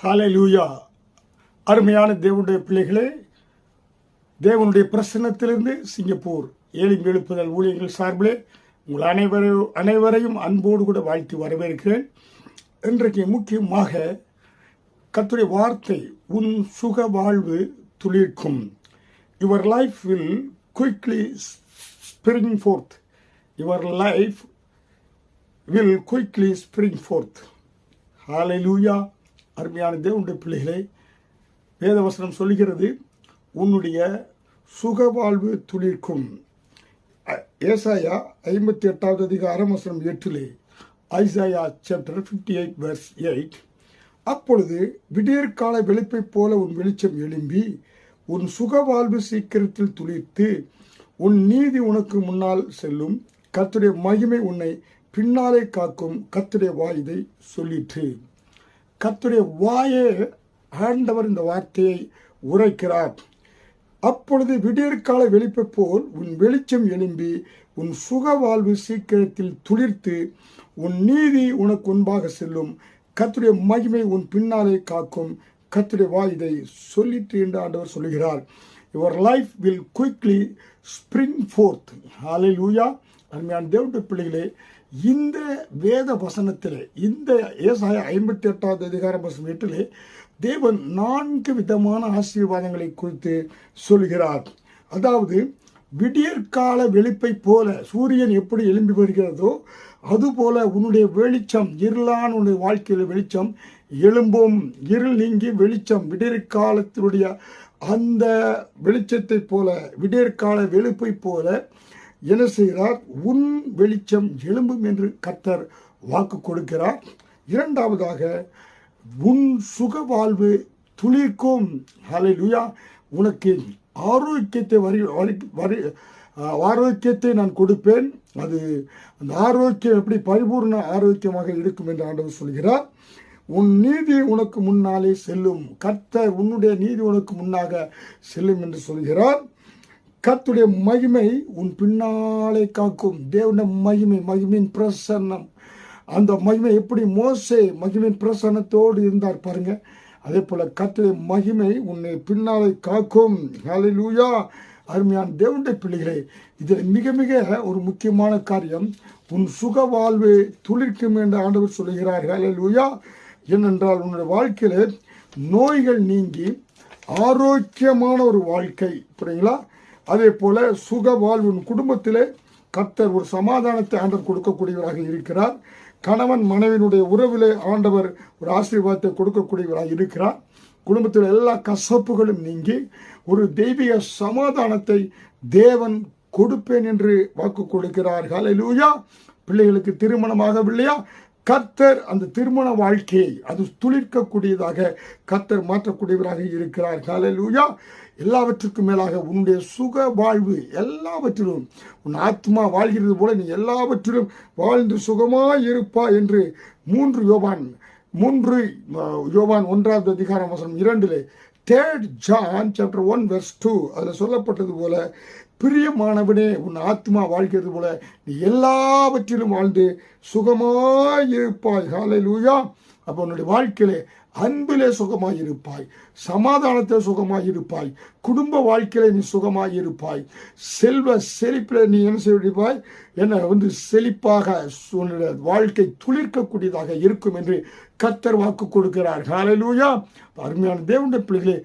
ஹல்லேலூயா. அருமையான தேவனுடைய பிள்ளைகளே, தேவனுடைய பிரசன்னத்திலிருந்து சிங்கப்பூர் ஏலிம் எழுப்புதல் ஊழியர்கள் சார்பிலே உங்கள் அனைவரையும் அன்போடு கூட வாழ்த்தி வரவேற்கிறேன். இன்றைக்கு முக்கியமாக கர்த்தருடைய வார்த்தை, உன் சுக வாழ்வு துளிர்க்கும். Your life will quickly spring forth. Your life will quickly spring forth. Hallelujah. அருமையான தேவனுடைய பிள்ளைகளே, வேதவசனம் சொல்லுகிறது, உன்னுடைய சுகவாழ்வு துளிர்க்கும். ஏசாயா 58வது அதிகாரம் வசனம் 8, ஐசாயா சாப்டர் 58 verse 8. அப்பொழுது விடியற்கால வெளிப்பை போல உன் வெளிச்சம் எழும்பி உன் சுகவாழ்வு சீக்கிரத்தில் துளிர்த்து உன் நீதி உனக்கு முன்னால் செல்லும். கர்த்தருடைய மகிமை உன்னை பின்னாலே காக்கும். கர்த்தருடைய வாய் இதை சொல்லிற்று. கர்த்தருடைய வாயே ஆண்டவர் இந்த வார்த்தையை உரைக்கிறார். அப்பொழுது விடியற்கால வெளிப்பை போல் உன் வெளிச்சம் எழும்பி உன் சுகவாழ்வு சீக்கிரத்தில் துளிர்த்து உன் நீதி உனக்கு முன்பாக செல்லும். கர்த்தருடைய மகிமை உன் பின்னாலே காக்கும். கர்த்தருடைய வாய் இதை சொல்லிட்டு என்று ஆண்டவர் சொல்லுகிறார். Your life will quickly spring forth. Hallelujah. அருமையான தேவனுடைய பிள்ளைகளே, இந்த வேத வசனத்திலே, இந்த ஏசாயா 58வது அதிகாரம் வசனம் 8 தேவன் 4 விதமான ஆசீர்வாதங்களை குறித்து சொல்கிறார். அதாவது, விடியற்கால வெளிப்பை போல சூரியன் எப்படி எழும்பி வருகிறதோ அதுபோல உன்னுடைய வெளிச்சம், இருளான உன்னுடைய வாழ்க்கையில் வெளிச்சம் எழும்பும். இருள் நீங்கி வெளிச்சம், விடியற்காலத்தினுடைய அந்த வெளிச்சத்தை போல, விடியற்கால வெளிப்பை போல என்ன செய்கிறார்? உன் வெளிச்சம் எழும்பும் என்று கர்த்தர் வாக்கு கொடுக்கிறார். இரண்டாவதாக, உன் சுக வாழ்வு துளிர்க்கும். ஹல்லேலூயா. உனக்கு ஆரோக்கியத்தை நான் கொடுப்பேன். அது அந்த ஆரோக்கியம் எப்படி பரிபூர்ண ஆரோக்கியமாக இருக்கும் என்று ஆண்டவர் சொல்கிறார். உன் நீதி உனக்கு முன்னாலே செல்லும். கர்த்தர் உன்னுடைய நீதி உனக்கு முன்னாக செல்லும் என்று சொல்கிறார். கர்த்தருடைய மகிமை உன் பின்னாலே காக்கும். தேவனுடைய மகிமை, மகிமையின் பிரசன்னம். அந்த மகிமை எப்படி மோசே மகிமையின் பிரசன்னத்தோடு இருந்தார் பாருங்க, அதே போல கர்த்தருடைய மகிமை உன்னை பின்னாலே காக்கும். ஹல்லேலூயா. அருமையான தேவனுடைய பிள்ளைகளே, இதில் மிக மிக ஒரு முக்கியமான காரியம், உன் சுக வாழ்வு துளிர்க்கும் என்று ஆண்டவர் சொல்லுகிறார். ஹல்லேலூயா. ஏனென்றால் உன்னுடைய வாழ்க்கையில நோய்கள் நீங்கி ஆரோக்கியமான ஒரு வாழ்க்கை, புரியுங்களா? அதே போல சுக வாழ்வு குடும்பத்திலே கர்த்தர் ஒரு சமாதானத்தை ஆண்டவர் கொடுக்கக்கூடியவராக இருக்கிறார். கணவன் மனைவியினுடைய உறவிலே ஆண்டவர் ஒரு ஆசீர்வாதத்தை கொடுக்கக்கூடியவராக இருக்கிறார். குடும்பத்தில் எல்லா கசப்புகளும் நீங்கி ஒரு தெய்வீக சமாதானத்தை தேவன் கொடுப்பேன் என்று வாக்கு கொடுக்கிறார். ஹல்லேலூயா. பிள்ளைகளுக்கு திருமணமாகவில்லையா? கர்த்தர் அந்த திருமண வாழ்க்கையை அது துளிர்க்கக்கூடியதாக கர்த்தர் மாற்றக்கூடியவராக இருக்கிறார். ஹல்லேலூயா. எல்லாவற்றுக்கும் மேலாக உன்னுடைய சுக வாழ்வு எல்லாவற்றிலும், உன் ஆத்மா வாழ்கிறது போல நீ எல்லாவற்றிலும் வாழ்ந்து சுகமாய் இருப்பா என்று 3 யோவான் 1வது அதிகாரம் வசனம் 2, 3 John chapter 1 verse 2 அதில் சொல்லப்பட்டது போல, பிரியமானவனே, உன் ஆத்மா வாழ்கிறது போல நீ எல்லாவற்றிலும் வாழ்ந்து சுகமாய் இருப்பாய். ஹல்லேலூயா. அப்போ உன்னுடைய வாழ்க்கையிலே அன்பிலே சுகமாய் இருப்பாய், சமாதானத்தில் சுகமாய் இருப்பாய், குடும்ப வாழ்க்கையில நீ சுகமாய் இருப்பாய், செல்வ செழிப்பில் நீ என்ன செய்வாய்? என்ன செழிப்பாக உன்னுடைய வாழ்க்கை துளிர்க்கக்கூடியதாக இருக்கும் என்று கர்த்தர் வாக்கு கொடுக்கிறார். ஹல்லேலூயா. அருமையான தேவனுடைய பிள்ளைகளே,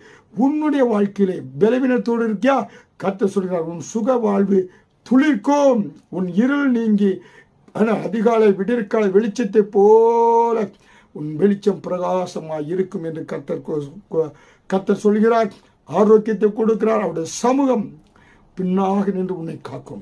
உன்னுடைய வாழ்க்கையிலே பலவீனத்தோடு இருக்கியா? கர்த்தர் சொல்கிறார், உன் சுக வாழ்வு துளிர்க்கும். உன் இருள் நீங்கி அதிகாலை விடியற்கால வெளிச்சத்தை போல உன் வெளிச்சம் பிரகாசமாக இருக்கும் என்று கர்த்தர் சொல்கிறார். ஆரோக்கியத்தை கொடுக்கிறார். அவருடைய சமூகம் பின்னாக நின்று உன்னை காக்கும்.